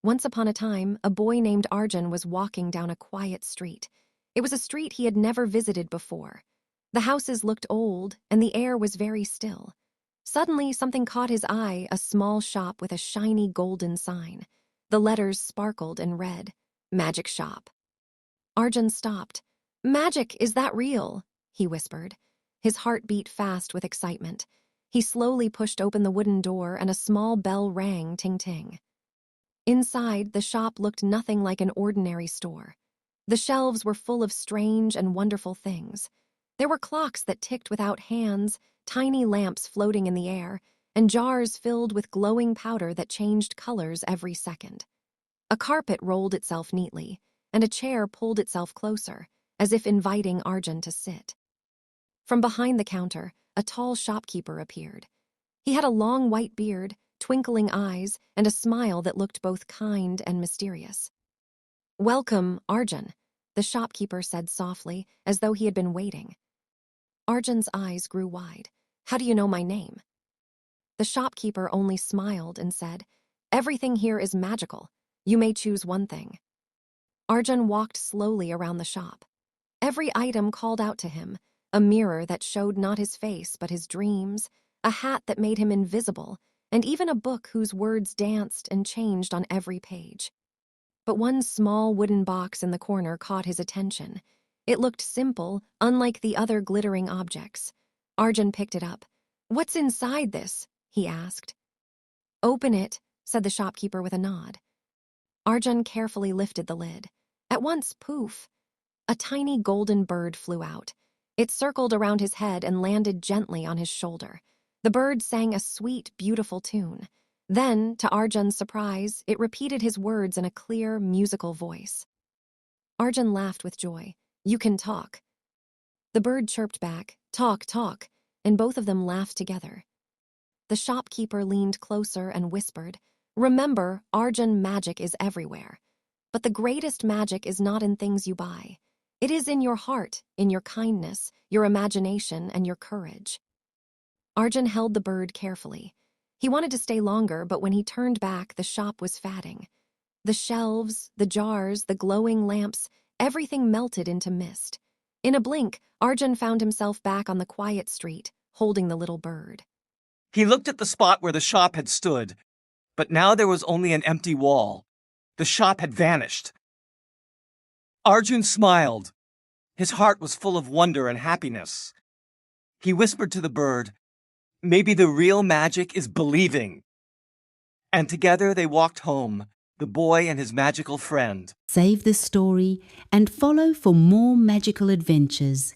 Once upon a time, a boy named Arjun was walking down a quiet street. It was a street he had never visited before. The houses looked old, and the air was very still. Suddenly, something caught his eye, a small shop with a shiny golden sign. The letters sparkled and read, "Magic Shop." Arjun stopped. "Magic, is that real?" he whispered. His heart beat fast with excitement. He slowly pushed open the wooden door and a small bell rang, ting-ting. Inside, the shop looked nothing like an ordinary store. The shelves were full of strange and wonderful things. There were clocks that ticked without hands, tiny lamps floating in the air, and jars filled with glowing powder that changed colors every second. A carpet rolled itself neatly, and a chair pulled itself closer, as if inviting Arjun to sit. From behind the counter, a tall shopkeeper appeared. He had a long white beard, twinkling eyes, and a smile that looked both kind and mysterious. "Welcome, Arjun," the shopkeeper said softly, as though he had been waiting. Arjun's eyes grew wide. "How do you know my name?" The shopkeeper only smiled and said, "Everything here is magical. You may choose one thing." Arjun walked slowly around the shop. Every item called out to him: a mirror that showed not his face but his dreams, a hat that made him invisible, and even a book whose words danced and changed on every page. But one small wooden box in the corner caught his attention. It looked simple, unlike the other glittering objects. Arjun picked it up. "What's inside this?" he asked. "Open it," said the shopkeeper with a nod. Arjun carefully lifted the lid. At once, poof! A tiny golden bird flew out. It circled around his head and landed gently on his shoulder. The bird sang a sweet, beautiful tune. Then, to Arjun's surprise, it repeated his words in a clear, musical voice. Arjun laughed with joy. "You can talk." The bird chirped back, "Talk, talk," and both of them laughed together. The shopkeeper leaned closer and whispered, "Remember, Arjun, magic is everywhere. But the greatest magic is not in things you buy. It is in your heart, in your kindness, your imagination, and your courage." Arjun held the bird carefully. He wanted to stay longer, but when he turned back, the shop was fading. The shelves, the jars, the glowing lamps, everything melted into mist. In a blink, Arjun found himself back on the quiet street, holding the little bird. He looked at the spot where the shop had stood, but now there was only an empty wall. The shop had vanished. Arjun smiled. His heart was full of wonder and happiness. He whispered to the bird, "Maybe the real magic is believing." And together they walked home, the boy and his magical friend. Save this story and follow for more magical adventures.